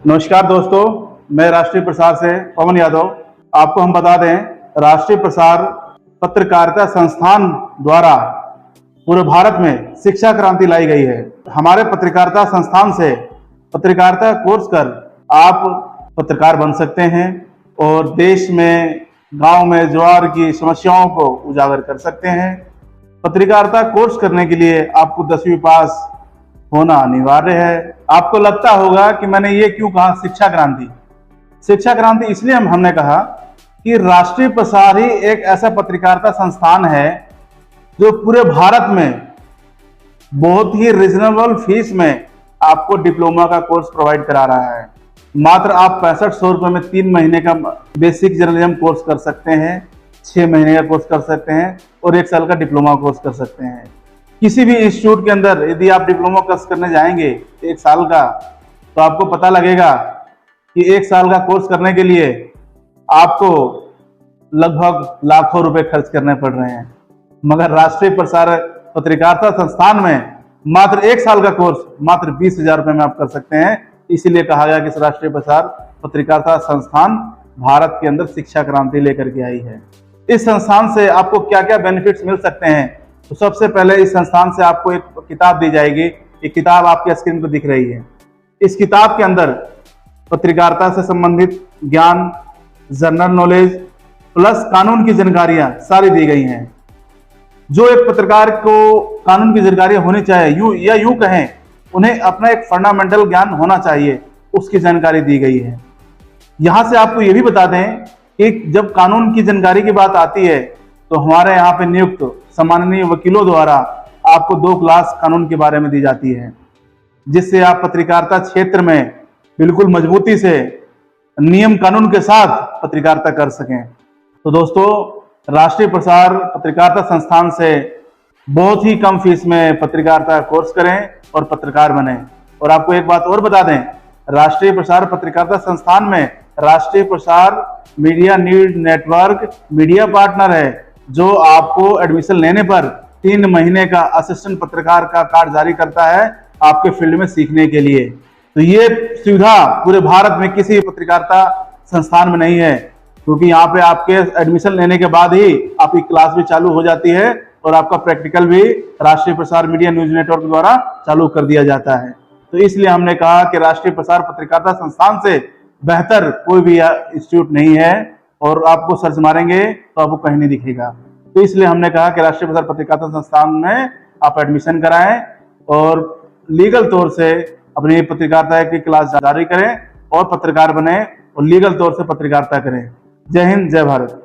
नमस्कार दोस्तों, मैं राष्ट्रीय प्रसार से पवन यादव। आपको हम बता दें, राष्ट्रीय प्रसार पत्रकारिता संस्थान द्वारा पूरे भारत में शिक्षा क्रांति लाई गई है। हमारे पत्रकारिता संस्थान से पत्रकारिता कोर्स कर आप पत्रकार बन सकते हैं और देश में, गांव में ज्वार की समस्याओं को उजागर कर सकते हैं। पत्रकारिता कोर्स करने के लिए आपको 10वीं पास होना अनिवार्य है। आपको लगता होगा कि मैंने ये क्यों कहा शिक्षा क्रांति। शिक्षा क्रांति इसलिए हमने कहा कि राष्ट्रीय प्रसार ही एक ऐसा पत्रकारिता संस्थान है जो पूरे भारत में बहुत ही रिजनेबल फीस में आपको डिप्लोमा का कोर्स प्रोवाइड करा रहा है। मात्र आप 6500 रुपये में 3 महीने का बेसिक जर्नलिज्म कोर्स कर सकते हैं, 6 महीने का कोर्स कर सकते हैं और 1 साल का डिप्लोमा कोर्स कर सकते हैं। किसी भी इंस्टीट्यूट के अंदर यदि आप डिप्लोमा कोर्स करने जाएंगे 1 साल का, तो आपको पता लगेगा कि 1 साल का कोर्स करने के लिए आपको लगभग लाखों रुपए खर्च करने पड़ रहे हैं। मगर राष्ट्रीय प्रसार पत्रकारिता संस्थान में मात्र 1 साल का कोर्स मात्र 20,000 रुपए में आप कर सकते हैं। इसीलिए कहा गया कि इस राष्ट्रीय प्रसार पत्रकारिता संस्थान भारत के अंदर शिक्षा क्रांति लेकर के आई है। इस संस्थान से आपको क्या क्या बेनिफिट्स मिल सकते हैं, तो सबसे पहले इस संस्थान से आपको एक किताब दी जाएगी। एक किताब आपके स्क्रीन पर दिख रही है। इस किताब के अंदर पत्रकारिता से संबंधित ज्ञान, जनरल नॉलेज प्लस कानून की जानकारियां सारी दी गई हैं। जो एक पत्रकार को कानून की जानकारी होनी चाहिए, यूं कहें, उन्हें अपना एक फंडामेंटल ज्ञान होना चाहिए, उसकी जानकारी दी गई है। यहां से आपको यह भी बता दें कि जब कानून की जानकारी की बात आती है तो हमारे यहाँ पे नियुक्त सम्माननीय वकीलों द्वारा आपको 2 क्लास कानून के बारे में दी जाती है, जिससे आप पत्रकारिता क्षेत्र में बिल्कुल मजबूती से नियम कानून के साथ पत्रकारिता कर सकें। तो दोस्तों, राष्ट्रीय प्रसार पत्रकारिता संस्थान से बहुत ही कम फीस में पत्रकारिता कोर्स करें और पत्रकार बने। और आपको एक बात और बता दें, राष्ट्रीय प्रसार पत्रकारिता संस्थान में राष्ट्रीय प्रसार media news network media partner है, जो आपको एडमिशन लेने पर 3 महीने का असिस्टेंट पत्रकार का कार्ड जारी करता है आपके फील्ड में सीखने के लिए। तो ये सुविधा पूरे भारत में किसी पत्रकारिता संस्थान में नहीं है, क्योंकि यहाँ पे आपके एडमिशन लेने के बाद ही आपकी क्लास भी चालू हो जाती है और आपका प्रैक्टिकल भी राष्ट्रीय प्रसार मीडिया न्यूज नेटवर्क द्वारा चालू कर दिया जाता है। तो इसलिए हमने कहा कि राष्ट्रीय प्रसार पत्रकारिता संस्थान से बेहतर कोई भी इंस्टीट्यूट नहीं है, और आपको सर्च मारेंगे तो आपको कहीं नहीं दिखेगा। तो इसलिए हमने कहा कि राष्ट्रीय प्रसार पत्रकारिता संस्थान में आप एडमिशन कराएं और लीगल तौर से अपनी पत्रकारिता की क्लास जारी करें और पत्रकार बने और लीगल तौर से पत्रकारिता करें। जय हिंद, जय भारत।